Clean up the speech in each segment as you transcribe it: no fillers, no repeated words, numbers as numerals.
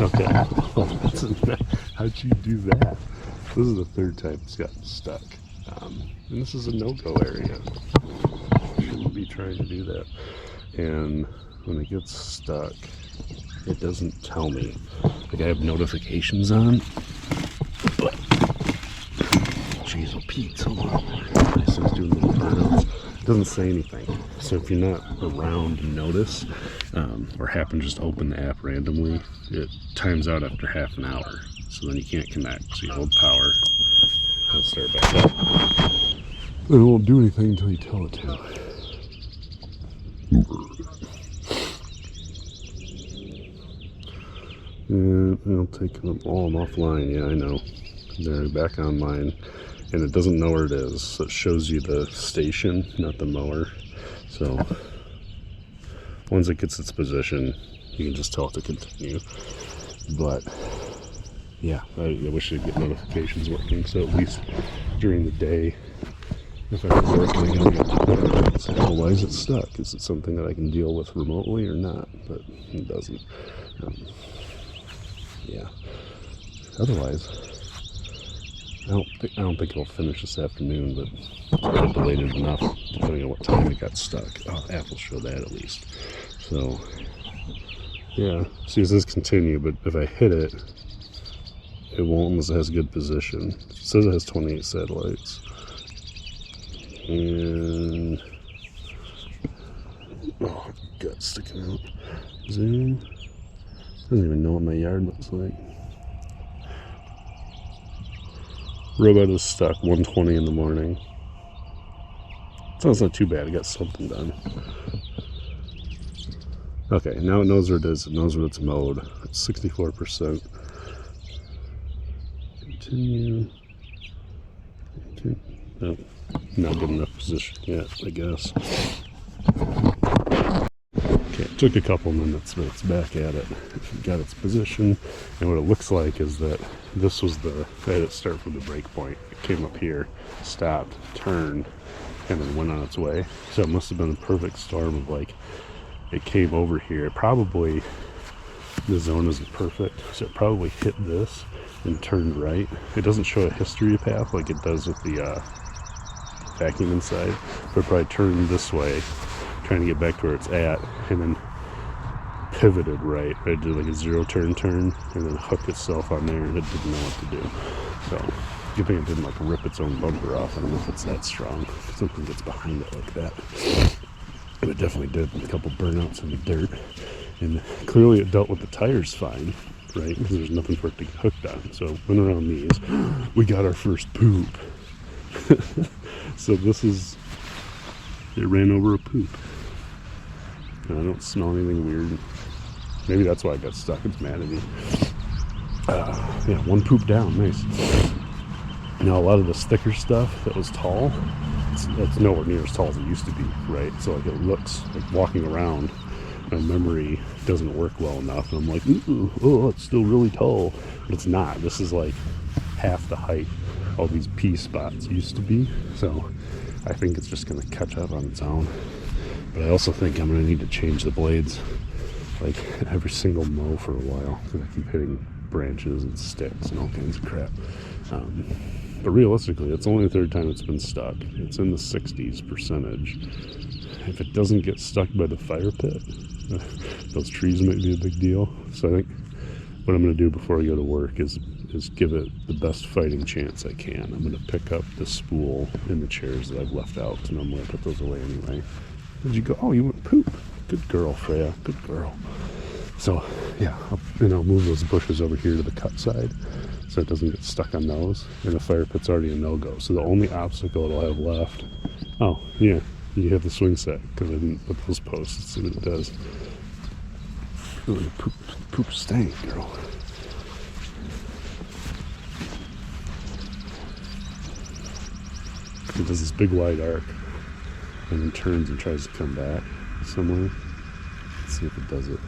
Okay. Well, how'd you do that? This is the third time it's gotten stuck. And this is a no-go area. Shouldn't be trying to do that. And when it gets stuck, it doesn't tell me. Like, I have notifications on, but jeez, oh Pete, hold on. This thing's doing little burnouts. It doesn't say anything. So if you're not around to notice, or happen to just open the app randomly, it times out after half an hour. So then you can't connect. So you hold power, it'll start back up. But it won't do anything until you tell it to. And it'll take them all. I'm offline. Yeah, I know. They're back online, and it doesn't know where it is. So it shows you the station, not the mower. So once it gets its position, you can just tell it to continue. But yeah, I wish I'd get notifications working. So at least during the day, if I was working, I get why is it stuck? Is it something that I can deal with remotely or not? But it doesn't. Yeah. Otherwise, I don't think it'll finish this afternoon, but it's already delayed it enough, depending on what time it got stuck. Oh, app will show that at least. So, yeah. See, it says continue, but if I hit it, it won't unless it has good position. It says it has 28 satellites. And oh, gut sticking out. Zoom. Doesn't even know what my yard looks like. Robot is stuck 1:20 in the morning. So it's not too bad. I got something done. Okay, now it knows where it is. It knows what it's mowed. It's 64%. Continue. Okay. Oh, not good enough position yet, I guess. Okay, it took a couple minutes, but it's back at it. It got its position, and what it looks like is that this was I had it start from the break point. It came up here, stopped, turned, and then went on its way. So it must have been a perfect storm of like, it came over here. Probably the zone isn't perfect, so it probably hit this and turned right. It doesn't show a history path like it does with the vacuum inside, but it probably turned this way, trying to get back to where it's at, and then pivoted right. It did like a zero turn, and then hooked itself on there, and it didn't know what to do. So good thing it didn't like rip its own bumper off. I don't know if it's that strong. Something gets behind it like that. But it definitely did. A couple burnouts in the dirt, and clearly it dealt with the tires fine, right? Because there's nothing for it to get hooked on. So went around these. We got our first poop. So this is, it ran over a poop. And I don't smell anything weird. Maybe that's why I got stuck. It's mad at me. Yeah, one poop down. Nice. Now a lot of this thicker stuff that was tall, it's nowhere near as tall as it used to be, right? So like it looks like walking around, my memory doesn't work well enough, and I'm like, ooh, oh, it's still really tall, but it's not. This is like half the height all these pea spots used to be. So I think it's just going to catch up on its own. But I also think I'm going to need to change the blades like every single mow for a while, because I keep hitting branches and sticks and all kinds of crap. But realistically, it's only the third time it's been stuck. It's in the 60s%. If it doesn't get stuck by the fire pit, those trees might be a big deal. So I think what I'm going to do before I go to work is give it the best fighting chance I can. I'm going to pick up the spool in the chairs that I've left out, because normally I put those away anyway. Did you go? Oh, you went poop. Good girl, Freya. Good girl. So, yeah, I'll move those bushes over here to the cut side so it doesn't get stuck on those. And the fire pit's already a no-go. So the only obstacle it'll have left... Oh, yeah, you have the swing set, because I didn't put those posts. Let's see what it does. Ooh, poop stank, girl. It does this big wide arc and then turns and tries to come back somewhere. Let's see if it does it.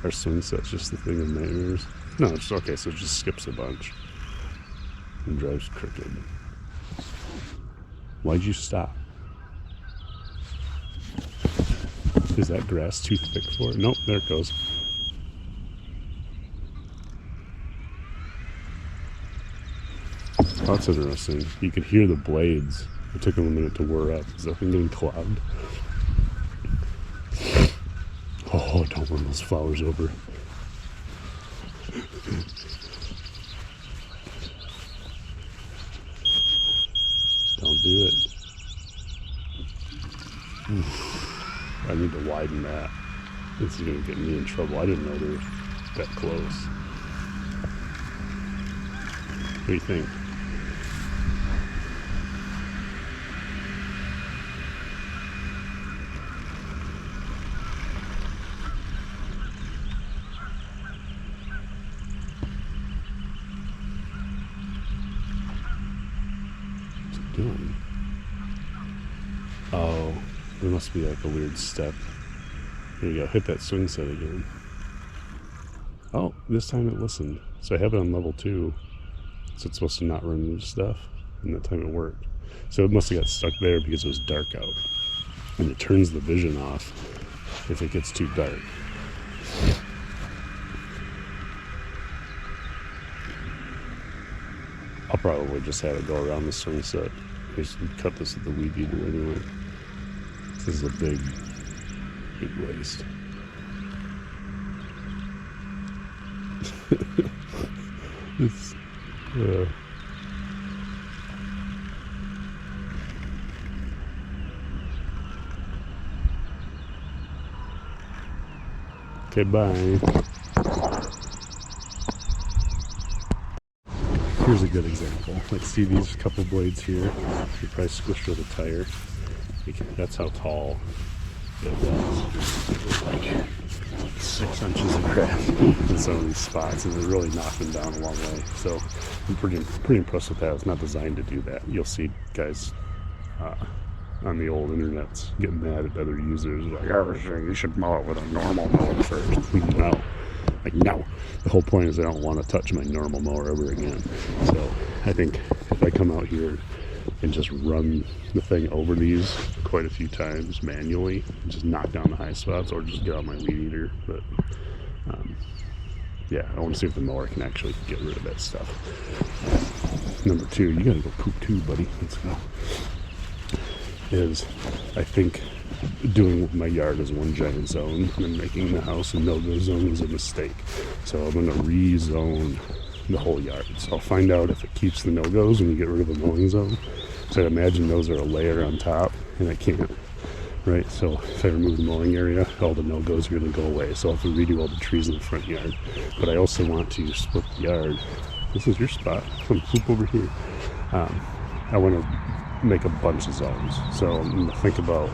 Our swing set's just the thing of nightmares. No, it's okay, so it just skips a bunch and drives crooked. Why'd you stop? Is that grass too thick for it? Nope, there it goes. Oh, that's interesting. You could hear the blades. It took them a minute to whir up. Is that thing getting clogged? Oh, don't run those flowers over. Don't do it. Oof. I need to widen that. This is going to get me in trouble. I didn't know they were that close. What do you think? What's it doing? Oh, there must be like a weird step. Here you go. Hit that swing set again. Oh, this time it listened. So I have it on level 2. So it's supposed to not remove stuff. And that time it worked. So it must have got stuck there because it was dark out. And it turns the vision off if it gets too dark. I'll probably just have it go around the swing set. I just cut this with the weed eater anyway. This is a big waste. It's okay, bye. Here's a good example. Like, see these couple blades here? You probably squished with a tire. That's how tall it was. It was like 6 inches of grass in some of these spots, and it really knocked them down a long way. So I'm pretty impressed with that. It's not designed to do that. You'll see guys on the old internets getting mad at other users, like, oh, you should mow it with a normal mower first. No. Like, no. The whole point is I don't want to touch my normal mower ever again. So I think if I come out here and just run the thing over these quite a few times manually, just knock down the high spots, or just get on my weed eater. But yeah, I want to see if the mower can actually get rid of that stuff. Number 2, you gotta go poop too, buddy. Let's go. Is I think doing my yard as one giant zone and making the house a no-go zone is a mistake. So I'm going to rezone the whole yard. So I'll find out if it keeps the no-goes when you get rid of the mowing zone. So I imagine those are a layer on top, and I can't, right? So if I remove the mowing area, all the no-goes are going to go away. So I'll have to redo all the trees in the front yard. But I also want to split the yard. This is your spot. Come poop over here. I want to make a bunch of zones. So I'm going to think about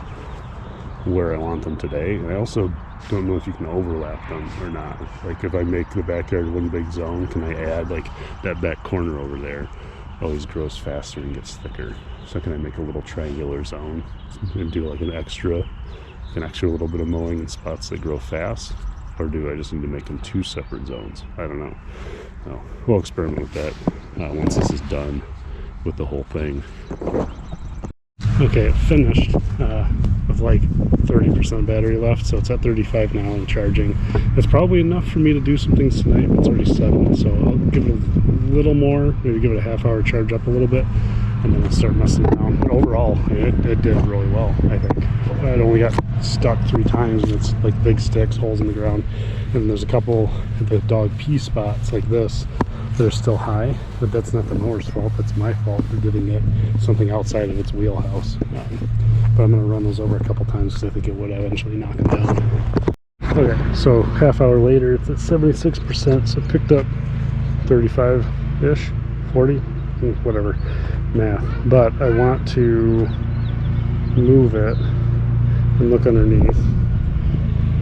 where I want them today. And I also don't know if you can overlap them or not. Like, if I make the backyard one big zone, can I add like that back corner over there always grows faster and gets thicker? So can I make a little triangular zone and do like an extra little bit of mowing in spots that grow fast? Or do I just need to make them 2 separate zones? I don't know. So we'll experiment with that once this is done with the whole thing. Okay, finished with like 30% battery left, so it's at 35 now and charging. That's probably enough for me to do some things tonight, but it's already 7, so I'll give it a little more, maybe give it a half-hour charge up a little bit, and then I'll start messing around. But overall, it did really well, I think. I only got stuck 3 times, and it's like big sticks, holes in the ground, and there's a couple of the dog pee spots like this. They're still high, but that's not the mower's fault. That's my fault for giving it something outside of its wheelhouse. But I'm going to run those over a couple times because I think it would eventually knock them down. Okay, so half hour later, it's at 76%, so it picked up 35-ish, 40, whatever math. But I want to move it and look underneath.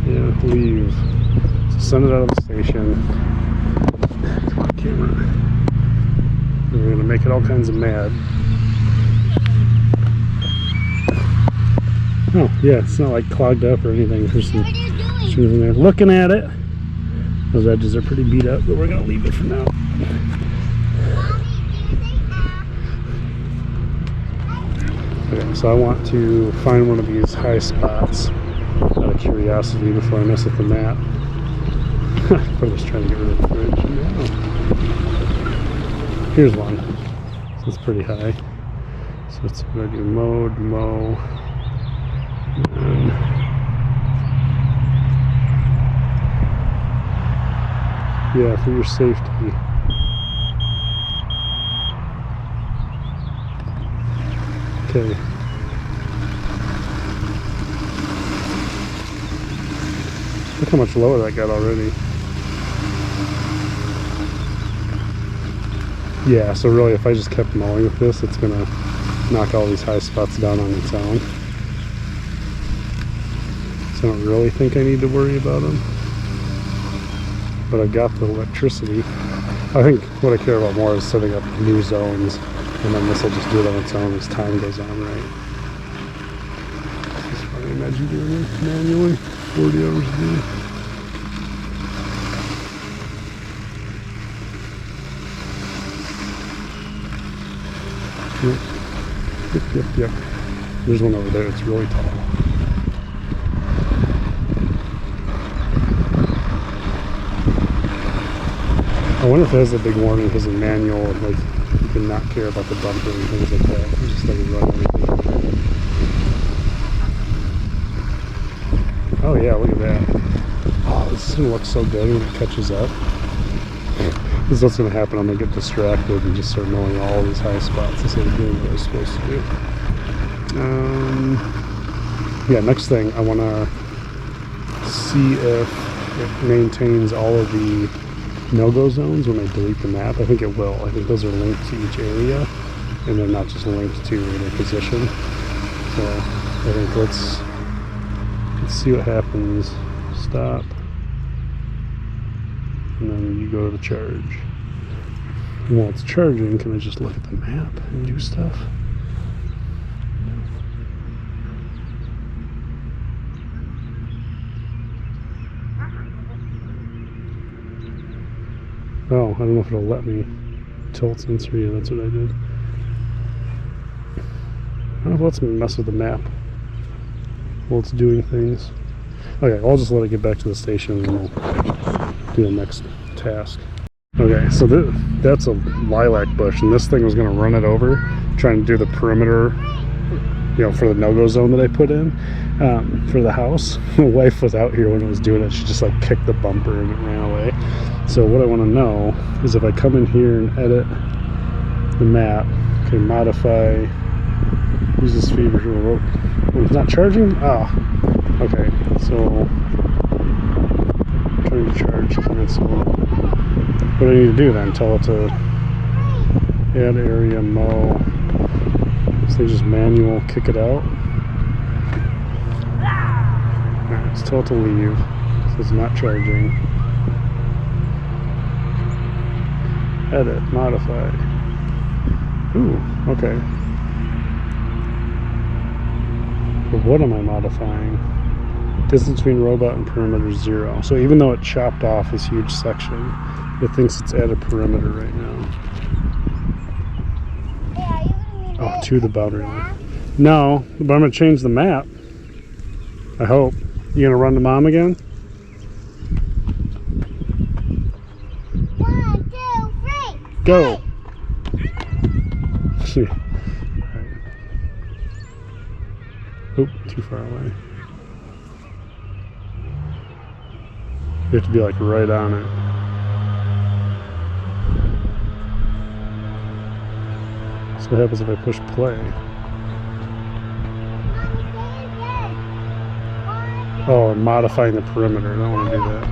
Yeah, leave. So send it out of the station. Camera. We're gonna make it all kinds of mad. Oh yeah, it's not like clogged up or anything. There's some strings in there. Looking at it. Those edges are pretty beat up, but we're gonna leave it for now. Okay, so I want to find one of these high spots out of curiosity before I mess with the mat. I'm just trying to get rid of the bridge. No. Here's one. So That's pretty high. So it's going to do mode, mow, and yeah, for your safety. Okay. Look how much lower that got already. Yeah, so really if I just kept mowing with this, it's gonna knock all these high spots down on its own. So I don't really think I need to worry about them. But I've got the electricity. I think what I care about more is setting up new zones, and then this will just do it on its own as time goes on, right? This is what I imagine doing it manually, 40 hours a day. Yep. There's one over there, it's really tall. I wonder if it has a big warning because in manual, like, you can not care about the bumper and things like that. You just let it run everything over. Oh yeah, look at that. Oh, this is gonna look so good when it catches up. This is what's gonna happen. I'm gonna get distracted and just start mowing all these high spots instead of doing what I was supposed to do. Yeah, next thing, I wanna see if it maintains all of the no-go zones when I delete the map. I think it will. I think those are linked to each area and they're not just linked to their position. So I think let's see what happens. Stop. And then you go to the charge. And while it's charging, can I just look at the map and do stuff? Oh, I don't know if it'll let me tilt sensor. Yeah, that's what I did. I don't know if it lets me mess with the map while it's doing things. Okay, I'll just let it get back to the station and we'll do the next task. Okay, so that's a lilac bush, and this thing was going to run it over, trying to do the perimeter, you know, for the no-go zone that I put in for the house. My wife was out here when it was doing it. She just like kicked the bumper and it ran away. So what I want to know is if I come in here and edit the map, okay, modify, use this feeder tool. Oh, it's not charging? Ah, okay, so trying to charge, cancel. What do I need to do then? Tell it to add area, mow. So just manual kick it out. Alright, let's tell it to leave. So it's not charging. Edit, modify. Ooh, okay. But what am I modifying? Distance between robot and perimeter 0. So even though it chopped off this huge section, it thinks it's at a perimeter right now. Oh, to the boundary line. No, but I'm going to change the map. I hope. You going to run to mom again? 1, 2, 3. Go! Oop, too far away. You have to be like right on it. So what happens if I push play? Oh, I'm modifying the perimeter. I don't want to do that.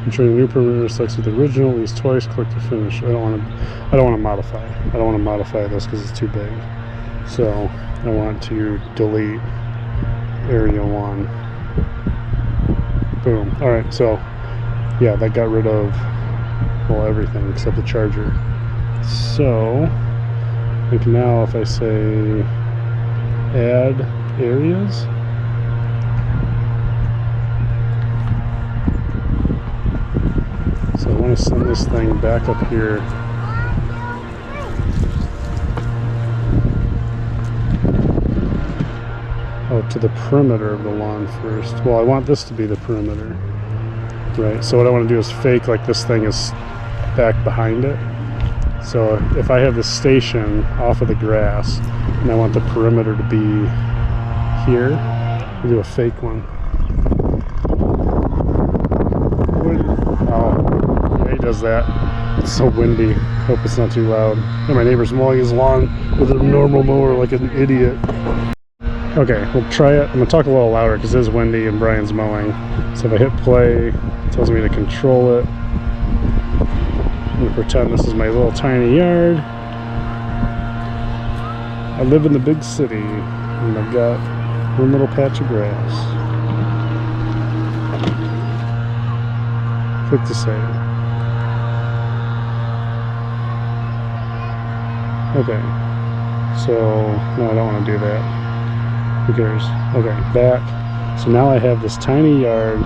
Ensuring the new perimeter selects with the original, at least twice, click to finish. I don't want to modify. I don't want to modify this because it's too big. So I want to delete area 1. Boom. Alright, so yeah, that got rid of, well, everything except the charger. So I think now if I say add areas, so I want to send this thing back up here. Oh, to the perimeter of the lawn first. Well, I want this to be the perimeter, right? So what I want to do is fake like this thing is back behind it. So if I have the station off of the grass and I want the perimeter to be here, I'll do a fake one. Oh, yeah, he does that. It's so windy. Hope it's not too loud. And my neighbor's mowing his lawn with a normal mower like an idiot. Okay, we'll try it. I'm gonna talk a little louder because it is windy and Brian's mowing. So if I hit play, it tells me to control it. I'm gonna pretend this is my little tiny yard. I live in the big city and I've got one little patch of grass. Click to save. Okay, so no, I don't want to do that. Who cares? Okay, back. So now I have this tiny yard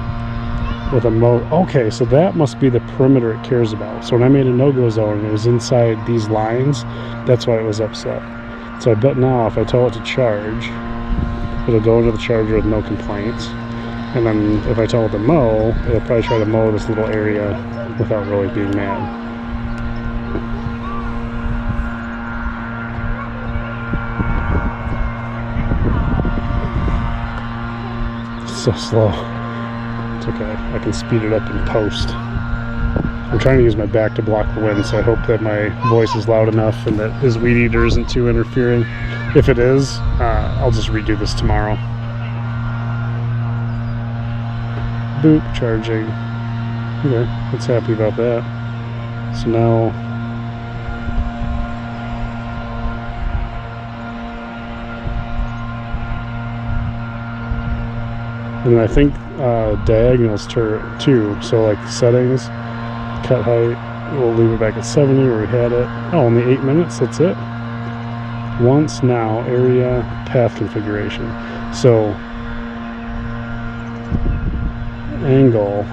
with a okay, so that must be the perimeter it cares about. So when I made a no-go zone and it was inside these lines, that's why it was upset. So I bet now if I tell it to charge, it'll go into the charger with no complaints. And then if I tell it to mow, it'll probably try to mow this little area without really being mad. So slow. It's okay. I can speed it up in post. I'm trying to use my back to block the wind, so I hope that my voice is loud enough and that his weed eater isn't too interfering. If it is, I'll just redo this tomorrow. Boop, charging. Okay, let's happy about that. So now and I think diagonals too. So like settings, cut height, we'll leave it back at 70 where we had it. Oh, only 8 minutes, that's it. Once, now, area, path configuration. So angle,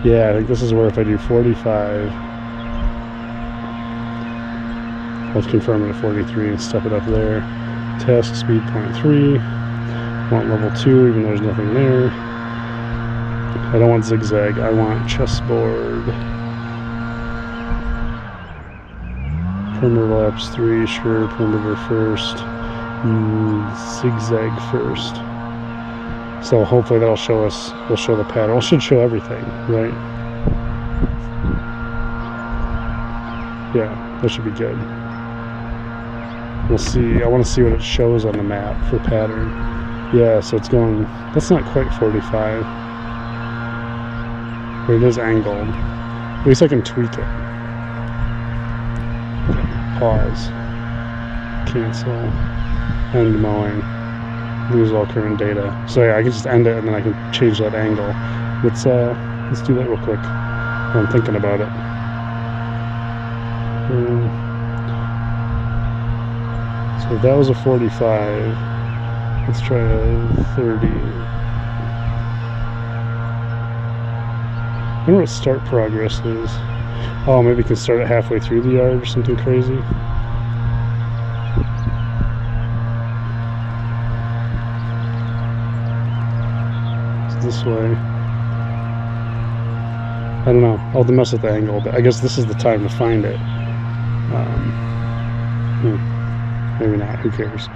yeah, I think this is where if I do 45, let's confirm it at 43 and step it up there. Task speed 0.3. Want level 2 even though there's nothing there. I don't want zigzag, I want chessboard. Perimeter laps 3, sure, perimeter first. Zigzag first. So hopefully that'll show us, we'll show the pattern. It should show everything, right? Yeah, that should be good. We'll see, I want to see what it shows on the map for pattern. Yeah, so it's going, that's not quite 45. But it is angled. At least I can tweak it. Okay, pause. Cancel. End mowing. Lose all current data. So yeah, I can just end it and then I can change that angle. Let's do that real quick. I'm thinking about it. So if that was a 45. Let's try a 30. I wonder what start progress is. Oh, maybe we can start it halfway through the yard or something crazy. It's this way. I don't know. I'll have to mess with the angle, but I guess this is the time to find it. Maybe not. Who cares?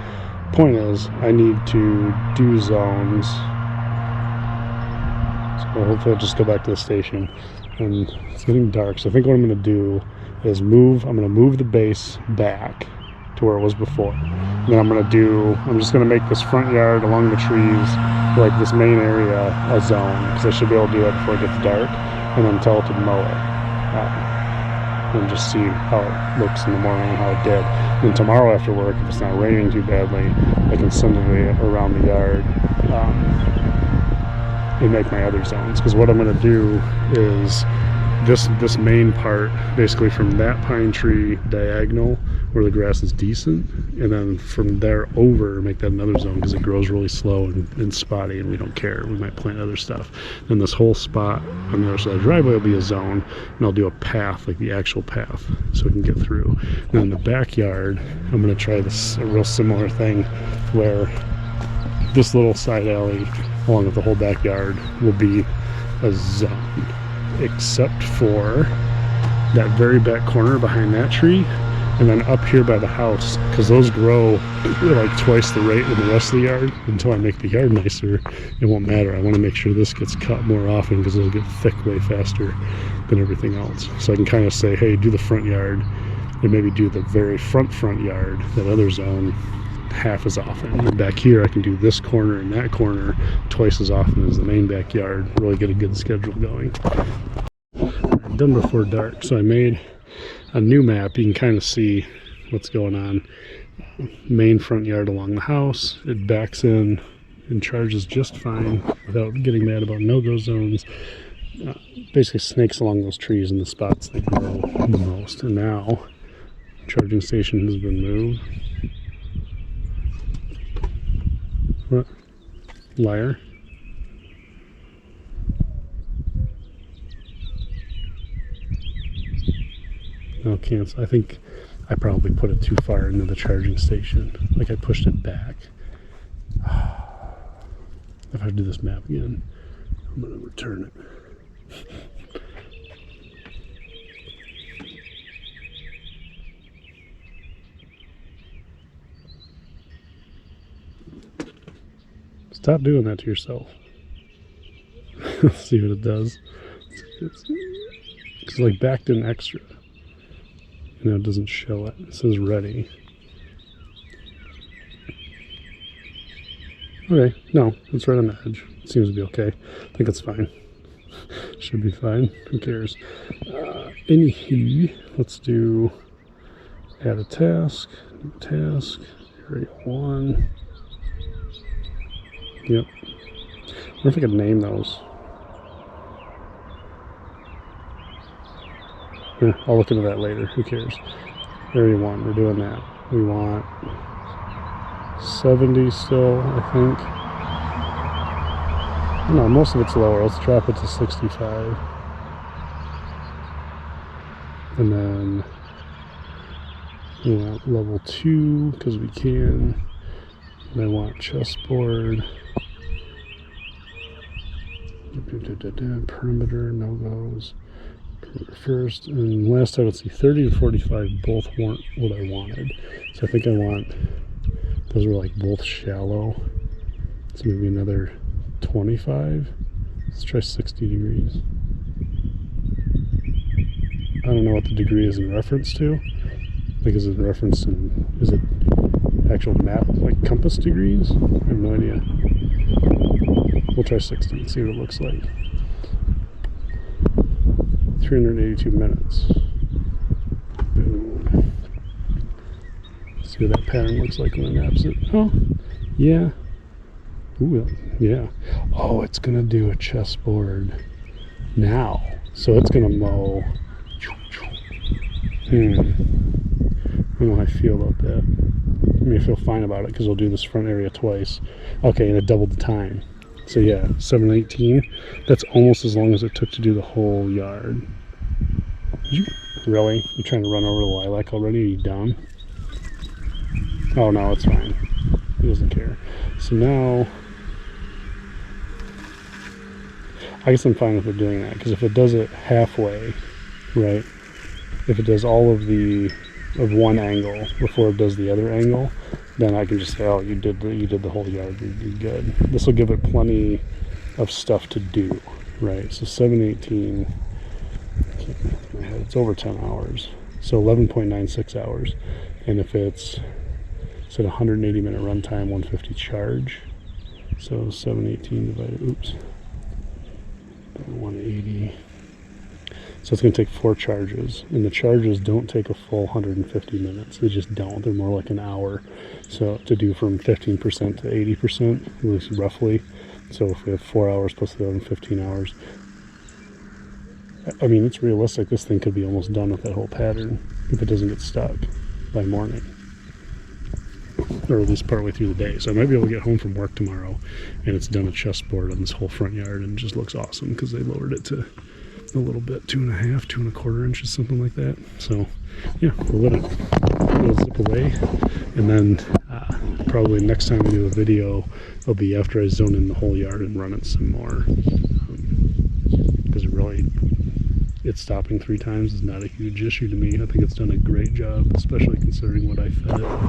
Point is, I need to do zones. So hopefully I'll just go back to the station. And it's getting dark, so I think what I'm going to do is I'm going to move the base back to where it was before. And then I'm just going to make this front yard along the trees, like this main area, a zone. Because I should be able to do that before it gets dark. And then tell it to mow it. And just see how it looks in the morning and how it did. And tomorrow after work, if it's not raining too badly, I can send it around the yard and make my other zones. Because what I'm going to do is this main part, basically from that pine tree diagonal where the grass is decent, and then from there over make that another zone because it grows really slow and spotty and we don't care. We might plant other stuff. Then this whole spot on the other side of the driveway will be a zone, and I'll do a path, like the actual path, so we can get through. Now in the backyard, I'm going to try this a real similar thing where this little side alley along with the whole backyard will be a zone, except for that very back corner behind that tree, and then up here by the house, because those grow like twice the rate in the rest of the yard. Until I make the yard nicer, it won't matter. I want to make sure this gets cut more often because it'll get thick way faster than everything else. So I can kind of say, hey, do the front yard, and maybe do the very front yard, that other zone, half as often. And back here I can do this corner and that corner twice as often as the main backyard. Really get a good schedule going. I'm done before dark, so I made a new map. You can kind of see what's going on. Main front yard along the house, it backs in and charges just fine without getting mad about no-go zones. Basically snakes along those trees in the spots that grow the most. And now charging station has been moved. What? Liar. No, cancel. I think I probably put it too far into the charging station. Like I pushed it back. If I do this map again, I'm going to return it. Stop doing that to yourself. Let's see what it does. It's like backed in extra. You know, it doesn't show it. It says ready. Okay, no, it's right on the edge. It seems to be okay. I think it's fine. Should be fine. Who cares? Anywho, let's do add a task. New task. Area 1. Yep. I wonder if I could name those. I'll look into that later. Who cares? Area 1, we're doing that. We want 70 still, I think. No, most of it's lower. Let's drop it to 65. And then we want level 2 because we can. And I want chessboard. Perimeter, no goes. First and last I would see 30 and 45 both weren't what I wanted. So I think I want, those were like both shallow. So maybe another 25. Let's try 60 degrees. I don't know what the degree is in reference to. Like is it in reference in, is it actual map, like compass degrees? I have no idea. We'll try 60 and see what it looks like. 382 minutes. Boom. See what that pattern looks like when it maps it. Oh, yeah. Ooh, yeah. Oh, it's gonna do a chessboard now. So it's gonna mow. I don't know how I feel about that. I mean, I feel fine about it because we'll do this front area twice. Okay, and it doubled the time. So yeah, 7:18. That's almost as long as it took to do the whole yard. Really? You trying to run over the lilac already? Are you dumb? Oh no, it's fine. He doesn't care. So now, I guess I'm fine with it doing that because if it does it halfway, right? If it does all of one angle before it does the other angle, then I can just say, oh, you did the whole yard, you're good. This will give it plenty of stuff to do, right? So 7:18, it's over 10 hours, so 11.96 hours. And if it's at 180 minute runtime, 150 charge, so 7:18 divided, oops, 180. So it's going to take 4 charges, and the charges don't take a full 150 minutes. They just don't. They're more like an hour. So to do from 15% to 80%, at least roughly. So if we have 4 hours plus the other 15 hours, I mean, it's realistic. This thing could be almost done with that whole pattern if it doesn't get stuck by morning, or at least partway through the day. So I might be able to get home from work tomorrow, and it's done a chessboard on this whole front yard, and it just looks awesome because they lowered it to a little bit, 2.5, 2.25 inches, something like that. So yeah, we'll let it zip away, and then probably next time we do a video will be after I zone in the whole yard and run it some more, because it really it stopping 3 times is not a huge issue to me. I think it's done a great job, especially considering what I fed it.